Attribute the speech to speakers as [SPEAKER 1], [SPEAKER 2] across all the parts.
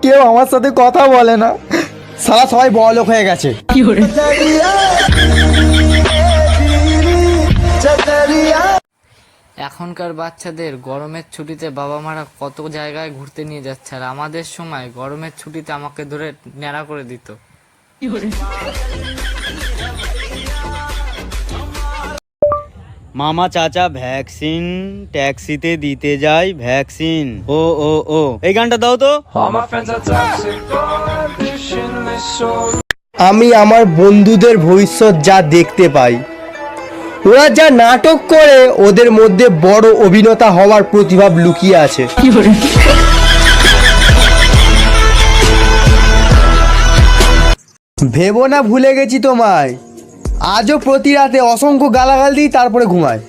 [SPEAKER 1] কেউ আমার সাথে কথা বলে না, সারা সবাই বড়লোক হয়ে গেছে।
[SPEAKER 2] এখনকার বাচ্চাদের গরমের ছুটিতে বাবা মারা কত জায়গায় ঘুরতে নিয়ে যাচ্ছে, আর আমাদের সময় গরমের ছুটিতে আমাকে ধরে ন্যাড়া করে দিত।
[SPEAKER 3] মামা চাচা ভ্যাকসিন ট্যাক্সিতে দিতে যাই ভ্যাকসিন। ও ও ও এই গানটা দাও তো।
[SPEAKER 1] আমি আমার বন্ধুদের ভবিষ্যৎ যা দেখতে পাই, ওরা যা নাটক করে, ওদের মধ্যে বড় অভিনেতা হওয়ার প্রতিভা লুকিয়ে আছে। ভেবো না ভুলে গেছি তোমায়, আজও প্রতি রাতে অসংখ্য গালাগাল দিই, তারপরে ঘুমায়।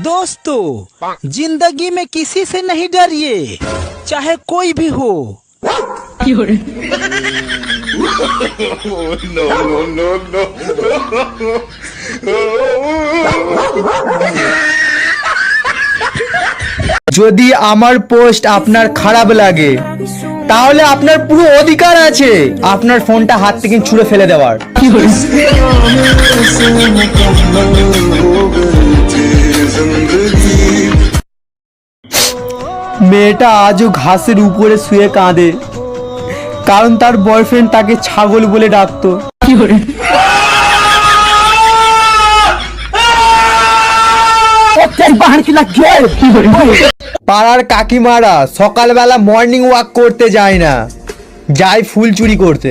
[SPEAKER 4] दोस्तों, जिंदगी में किसी से नहीं डरिए, चाहे कोई भी हो।
[SPEAKER 1] যদি আমার পোস্ট আপনার খারাপ লাগে, তাহলে আপনার পুরো অধিকার আছে আপনার ফোনটা হাত থেকে ছুঁড়ে ফেলে দেওয়ার। মেয়েটা আজও ঘাসের উপরে শুয়ে কাঁদে, কারণ তার বয়ফ্রেন্ড তাকে ছাগল বলে ডাকতো। পাড়ার কাকিমারা সকালবেলা মর্নিং ওয়াক করতে যায় না, যায় ফুল চুরি করতে।